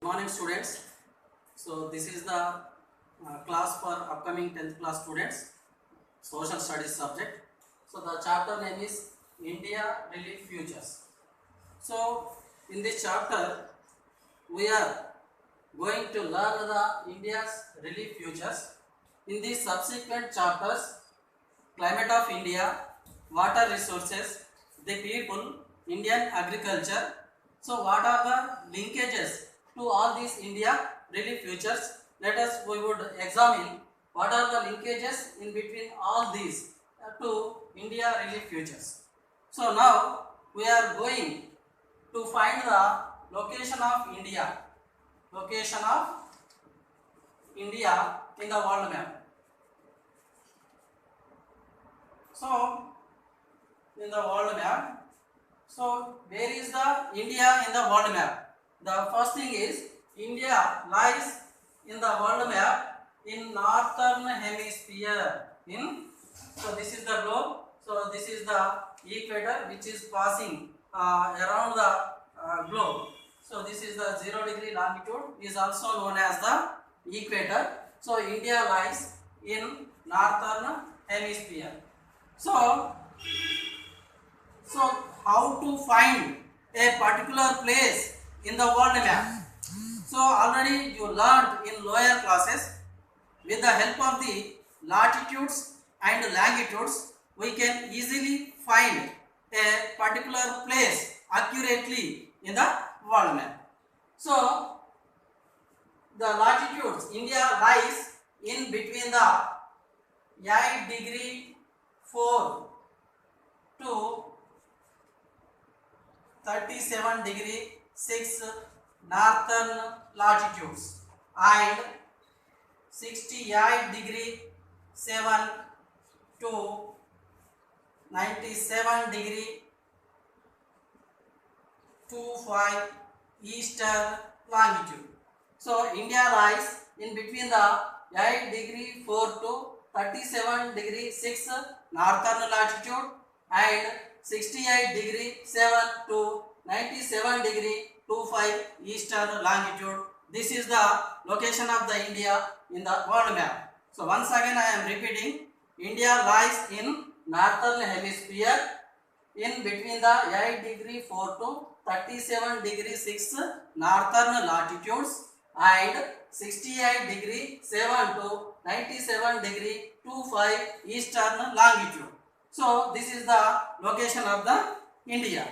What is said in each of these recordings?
Good morning students. So this is the class for upcoming 10th class students, social studies subject. So the chapter name is India Relief Futures. So in this chapter we are going to learn the India's relief futures. In these subsequent chapters, climate of India, water resources, the people, Indian agriculture. So what are the linkages to all these India relief futures? Let us we would examine what are the linkages in between all these to India relief futures. So now we are going to find the location of India in the world map. So in the world map, so where is the India in the world map? The first thing is India lies in the world map in northern hemisphere. So this is the globe. So this is the equator which is passing around the globe. So this is the 0 degree longitude, is also known as the equator. So India lies in northern hemisphere. So how to find a particular place in the world map? So already you learned in lower classes, with the help of the latitudes and longitudes, we can easily find a particular place accurately in the world map. So the latitudes, India lies in between the 8 degree 4 to 37 degree 6 northern latitudes and 68 degree 7 to 97 degree 25 eastern longitude. So India lies in between the 8 degree 4 to 37 degree 6 northern latitude and 68 degree 7 to 97 degree 25 eastern longitude. This is the location of the India in the world map. So once again I am repeating, India lies in northern hemisphere in between the 8 degree 4 to 37 degree 6 northern latitudes and 68 degree 7 to 97 degree 25 eastern longitude. So this is the location of the India.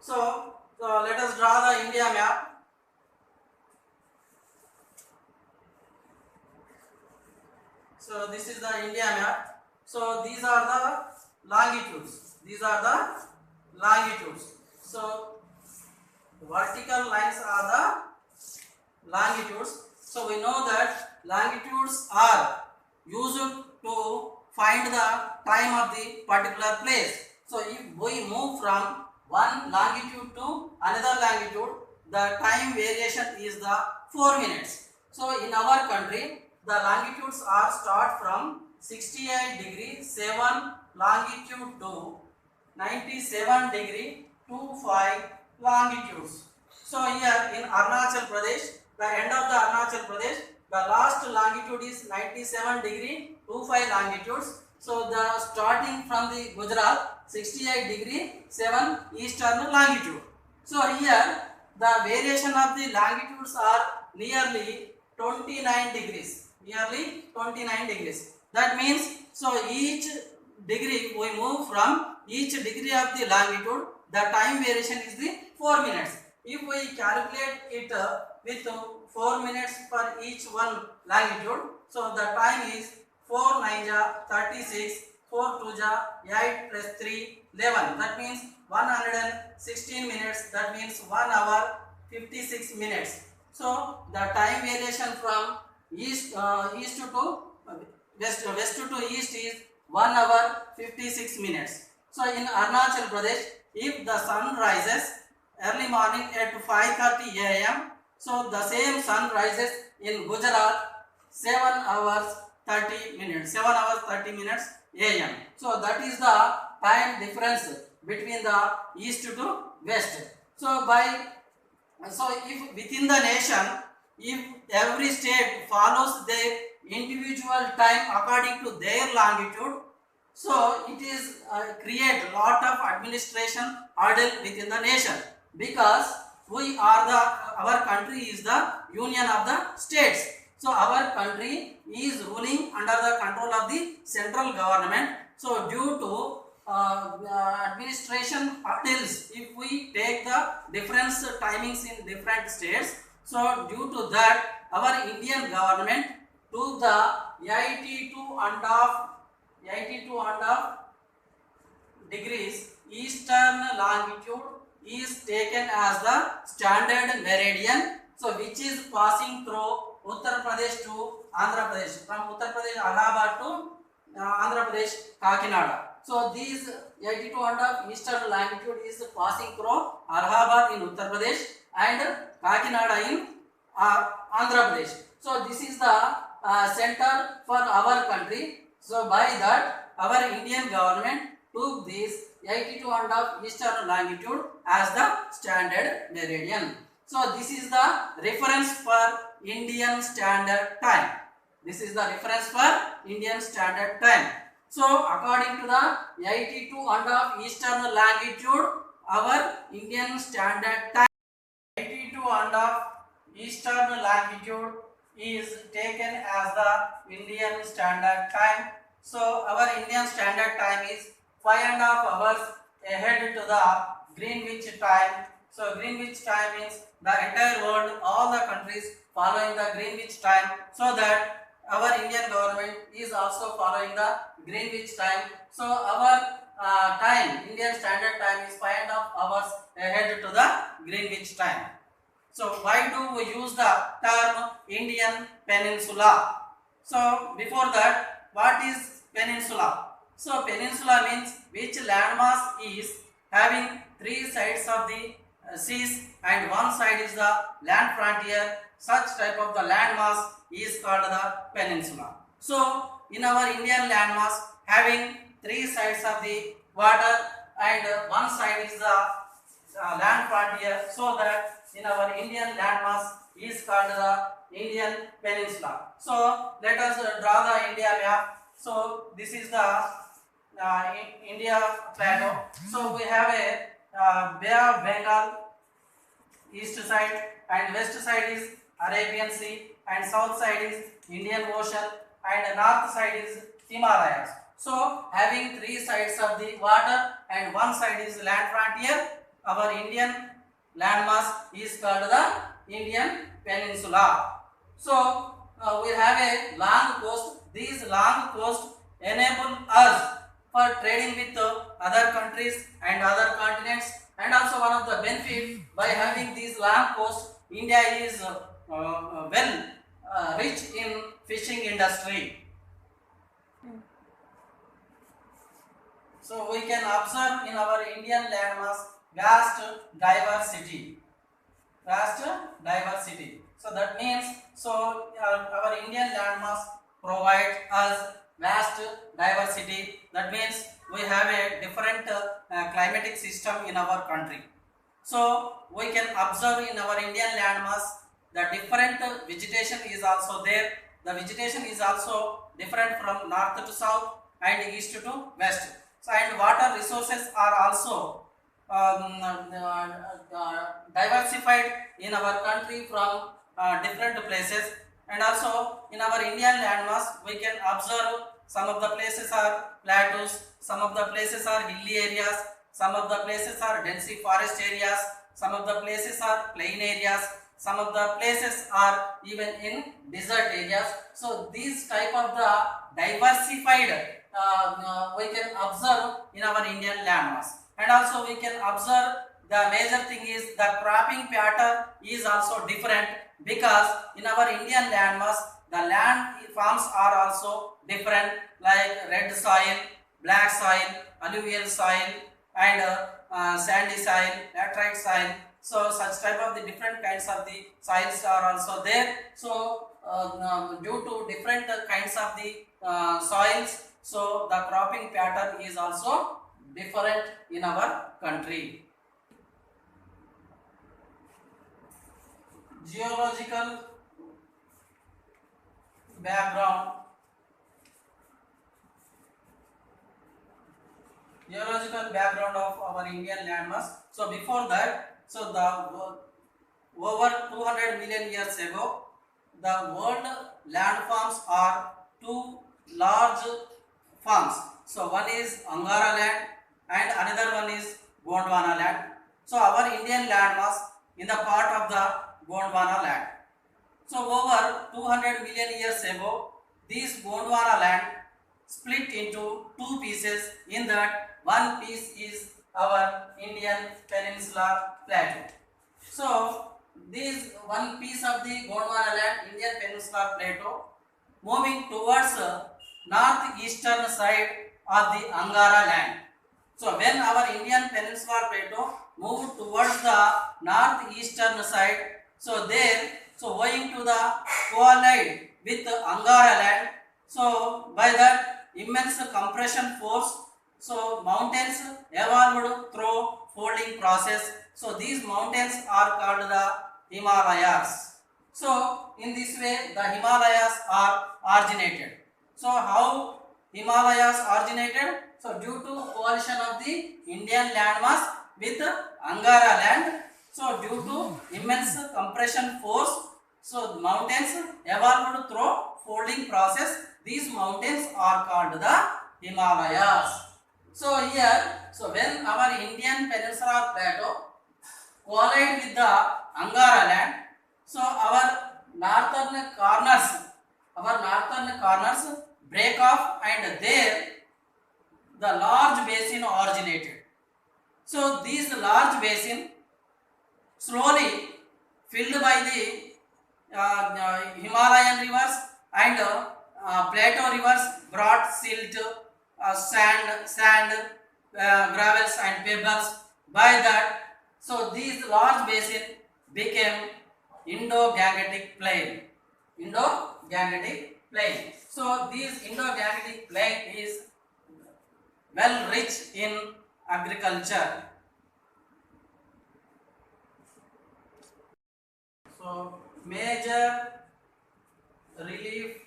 So let us draw the India map. So this is the India map. So these are the longitudes. So vertical lines are the longitudes. So we know that longitudes are used to find the time of the particular place. So if we move from one longitude to another longitude, the time variation is the 4 minutes. So in our country, the longitudes are start from 68 degree 7 longitude to 97 degree 25 longitudes. So here in Arunachal Pradesh, the end of the Arunachal Pradesh, the last longitude is 97 degree 25 longitudes. So the starting from the Gujarat 68 degree 7 eastern longitude. So here the variation of the longitudes are nearly 29 degrees. That means so each degree we move from each degree of the longitude, the time variation is the 4 minutes. If we calculate it with 4 minutes for each one longitude, so the time is 4 9 36, 4 2 8 plus 3 11. That means 116 minutes. That means 1 hour 56 minutes. So the time variation from east to west to east is 1 hour 56 minutes. So in Arunachal Pradesh, if the sun rises early morning at 5:30 a.m., so the same sun rises in Gujarat 7 hours 30 minutes. AM. So that is the time difference between the east to west. So if within the nation, if every state follows their individual time according to their longitude, so it is create lot of administration hurdle within the nation, because we are the our country is the union of the states. So our country is ruling under the control of the central government. So due to administration hurdles, if we take the different timings in different states, so due to that our Indian government took the 82.5 degrees eastern longitude is taken as the standard meridian, so which is passing through Uttar Pradesh to Andhra Pradesh, from Uttar Pradesh Allahabad to Andhra Pradesh Kakinada. So these 82.5 eastern longitude is passing through Allahabad in Uttar Pradesh and Kakinada in Andhra Pradesh. So this is the center for our country. So by that our Indian government took this 82.5 eastern longitude as the standard meridian. So this is the reference for Indian Standard Time. This is the reference for Indian Standard Time. So according to the 82.5 eastern longitude, our Indian Standard Time 82.5 eastern longitude is taken as the Indian Standard Time. So our Indian Standard Time is 5.5 hours ahead to the Greenwich time. So Greenwich time means the entire world, all the countries following the Greenwich time, so that our Indian government is also following the Greenwich time. So our time, Indian Standard Time is 5.5 hours ahead to the Greenwich time. So why do we use the term Indian Peninsula? So before that, what is peninsula? So peninsula means which landmass is having three sides of the seas and one side is the land frontier. Such type of the landmass is called the peninsula. So in our Indian landmass having three sides of the water and one side is the land frontier, so that in our Indian landmass is called the Indian Peninsula. So let us draw the India map. So this is the India plateau. So we have a Bay of Bengal east side, and west side is Arabian Sea, and south side is Indian Ocean, and north side is Himalayas. So having three sides of the water and one side is land frontier, our Indian landmass is called the Indian Peninsula. So we have a long coast. These long coast enable us for trading with other countries and other continents, and also one of the benefit by having these long coast, India is well rich in fishing industry. So we can observe in our Indian landmass vast diversity. So that means our Indian landmass provide us vast diversity. That means we have a different climatic system in our country. So we can observe in our Indian landmass the different vegetation is also there. The vegetation is also different from north to south and east to west. So and water resources are also diversified in our country from different places. And also in our Indian landmass we can observe some of the places are plateaus, some of the places are hilly areas, some of the places are densely forest areas, some of the places are plain areas, some of the places are even in desert areas. So these type of the diversified we can observe in our Indian landmass. And also we can observe the major thing is the cropping pattern is also different, because in our Indian landmass the land forms are also different, like red soil, black soil, alluvial soil, and sandy soil, laterite soil. So such type of the different kinds of the soils are also there. So due to different kinds of the soils So the cropping pattern is also different in our country. Geological background. Geological background of our Indian landmass. So before that, so the over 200 million years ago, the world landforms are two large forms. So one is Angara land and another one is Gondwana land. So our Indian landmass in the part of the Gondwana land. So over 200 million years ago, this Gondwana land split into two pieces. In that one piece is our Indian Peninsular Plateau. So this one piece of the Gondwana land, Indian Peninsular Plateau, moving towards northeastern side of the Angara land. So when our Indian Peninsular Plateau moved towards the northeastern side, so there, so owing to the collide with Angara land, so by that immense compression force, so mountains evolved through folding process. So these mountains are called the Himalayas. So in this way the Himalayas are originated. So how Himalayas originated? So due to coalition of the Indian landmass with Angara land, so due to immense compression force, so the mountains evolved through folding process. These mountains are called the Himalayas. So here, so when our Indian Peninsular Plateau collide with the Angara land, so our northern corners break off, and there the large basin originated. So these large basin slowly filled by the Himalayan rivers and plateau rivers brought silt, sand, gravels and pebbles. By that, so these large basin became Indo-Gangetic Plain. Indo-Gangetic Plain. So this Indo-Gangetic Plain is well rich in agriculture. So major relief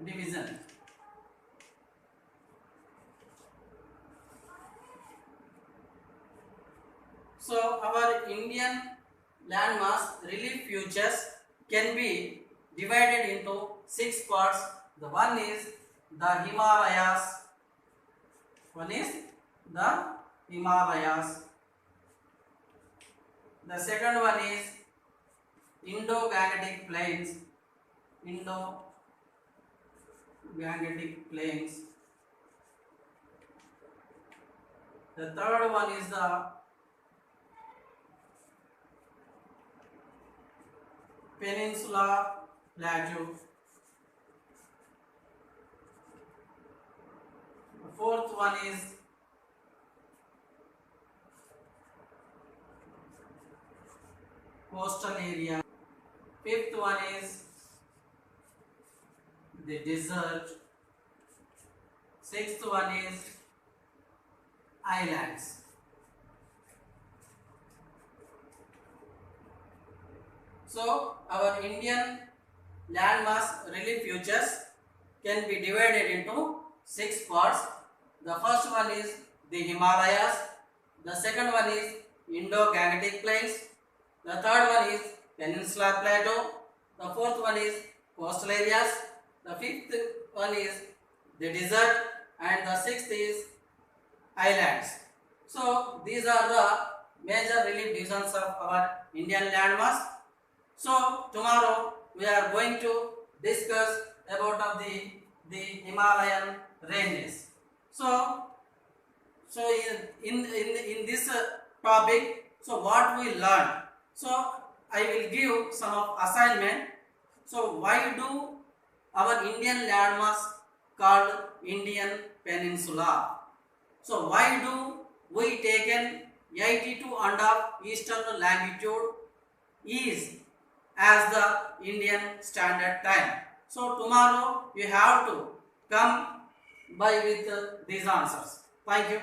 division. So our Indian landmass relief features can be divided into 6 parts. The one is the Himalayas. One is the Himalayas. The second one is Indo-Gangetic Plains. Indo-Gangetic Plains. The third one is the Peninsular Plateau. The fourth one is coastal area. Fifth one is the desert. Sixth one is islands. So our Indian landmass relief features can be divided into 6 parts. The first one is the Himalayas. The second one is Indo-Gangetic Plains. The third one is Peninsular Plateau. The fourth one is coastal areas. The fifth one is the desert, and the sixth is islands. So these are the major relief divisions of our Indian landmass. So tomorrow we are going to discuss about of the Himalayan ranges. So in this topic, so what we learned. So I will give some of assignment. So why do our Indian landmass called Indian Peninsula? So why do we taken 82.5 eastern longitude is as the Indian Standard Time? So tomorrow you have to come by with these answers. Thank you.